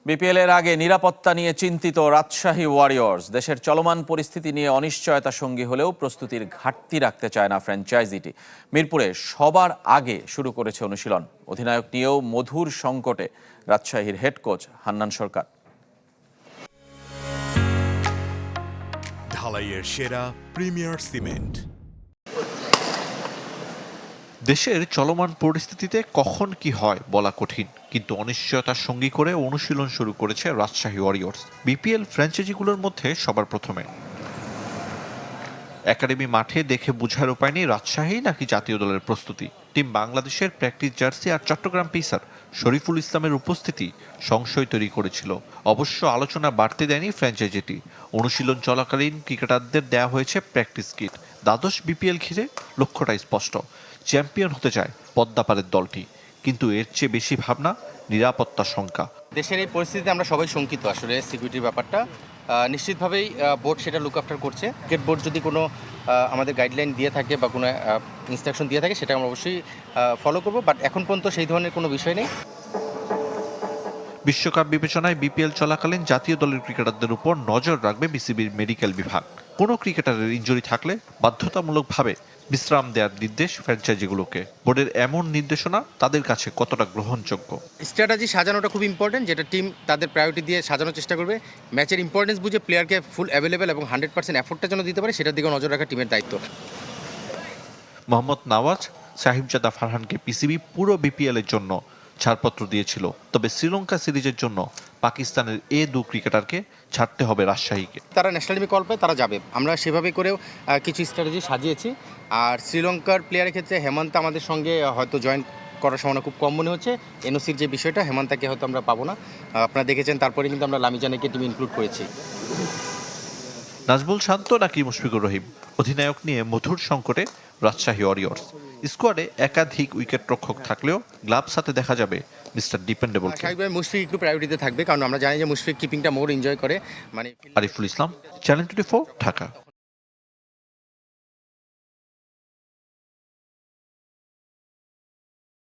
BPL এর আগে নিরাপত্তা নিয়ে চিন্তিত রাজশাহী ওয়ারিয়র্স। দেশের চলমান পরিস্থিতি নিয়ে অনিশ্চয়তা সঙ্গী হলেও প্রস্তুতির ঘাটতি রাখতে চায় না ফ্র্যাঞ্চাইজিটি। মিরপুরে সবার আগে শুরু করেছে অনুশীলন। অধিনায়ক নিয়েও মধুর সংকটে রাজশাহীর হেড কোচ হান্নান সরকার। ঢালাইয়ের সেরা প্রিমিয়ার সিমেন্ট। দেশের চলমান পরিস্থিতিতে কখন কি হয় বলা কঠিন, কিন্তু অনিশ্চয়তার সঙ্গী করে অনুশীলন শুরু করেছে রাজশাহী ওয়ারিয়র্স। বিপিএল ফ্র্যাঞ্চাইজিগুলোর মধ্যে সবার প্রথমে একাডেমি মাঠে দেখে বোঝার উপায় নেই রাজশাহী নাকি জাতীয় দলের প্রস্তুতি। টিম বাংলাদেশের প্র্যাকটিস জার্সি আর চট্টগ্রাম পেসার শরীফুল ইসলামের উপস্থিতি সংশয় তৈরি করেছিল। অবশ্য আলোচনা বাড়তে দেয়নি ফ্র্যাঞ্চাইজিটি। অনুশীলন চলাকালীন ক্রিকেটারদের দেয়া হয়েছে প্র্যাকটিস কিট। দ্বাদশ বিপিএল ঘিরে লক্ষ্যটা স্পষ্ট, চ্যাম্পিয়ন হতে চায় পদ্মাপাড়ের দলটি, কিন্তু এর চেয়ে বেশি ভাবনা নিরাপত্তা শঙ্কা। দেশের এই পরিস্থিতিতে আমরা সবাই শঙ্কিত। আসলে সিকিউরিটির ব্যাপারটা নিশ্চিতভাবেই বোর্ড সেটা লুক আফটার করছে। ক্রিকেট বোর্ড যদি কোনো আমাদের গাইডলাইন দিয়ে থাকে বা কোনো ইনস্ট্রাকশন দিয়ে থাকে সেটা আমরা অবশ্যই ফলো করব, বাট এখন পর্যন্ত সেই ধরনের কোনো বিষয় নেই। বিশ্বকাপ বিবেচনায় বিপিএল চলাকালীন জাতীয় দলের ক্রিকেটারদের উপর নজর রাখবে বিসিবির মেডিকেল বিভাগ। কোনো ক্রিকেটারের ইনজুরি থাকলে বাধ্যতামূলকভাবে বিশ্রাম দেওয়ার নির্দেশ ফ্র্যাঞ্চাইজিগুলোকে। বোর্ডের এমন নির্দেশনা তাদের কাছে কতটা গ্রহণযোগ্য? স্ট্র্যাটেজি সাজানোটা খুব ইম্পর্টেন্ট, যেটা টিম তাদের প্রায়োরিটি দিয়ে সাজানোর চেষ্টা করবে। ম্যাচের ইম্পর্টেন্স বুঝে প্লেয়ারকে ফুল অ্যাভেলেবেল এবং 100% এফোর্টটা যেন দিতে পারে সেটার দিকে নজর রাখা টিমের দায়িত্ব। মোহাম্মদ নওয়াজ, সাহিবজাদা ফারহানকে পিসিবি পুরো বিপিএল এর জন্য ছাড়পত্র দিয়েছিল, তবে শ্রীলঙ্কা সিরিজের জন্য পাকিস্তানের দু ক্রিকেটারকে ছাড়তে হবে রাজশাহীকে। তারা ন্যাশনাল টিমে কল পায়, তারা যাবে। আমরা সেভাবে করেও কিছু স্ট্র্যাটেজি সাজিয়েছি। আর শ্রীলঙ্কার প্লেয়ারের ক্ষেত্রে হেমন্ত আমাদের সঙ্গে হয়তো জয়েন করার সম্ভাবনা খুব কম মনে হচ্ছে। এনওসির যে বিষয়টা, হেমন্তাকে হয়তো আমরা পাবো না। আপনারা দেখেছেন তারপরে কিন্তু আমরা লামিজানেকে টিমে ইনক্লুড করেছি। নাজমুল শান্ত নাকি মুশফিকুর রহিম, অধিনায়ক নিয়ে মধুর সংকটে রাজশাহী ওয়ারিয়র্স। স্কোয়াডে একাধিক উইকেট রক্ষক থাকলেও গ্লাভস হাতে দেখা যাবে মিস্টার ডিপেন্ডেবল। স্বাভাবিকভাবে মুশফিক একটু প্রায়োরিটিতে থাকবে, কারণ আমরা জানি যে মুশফিক কিপিংটা মোর এনজয় করে। আরিফুল ইসলাম, চ্যানেল 24, ঢাকা।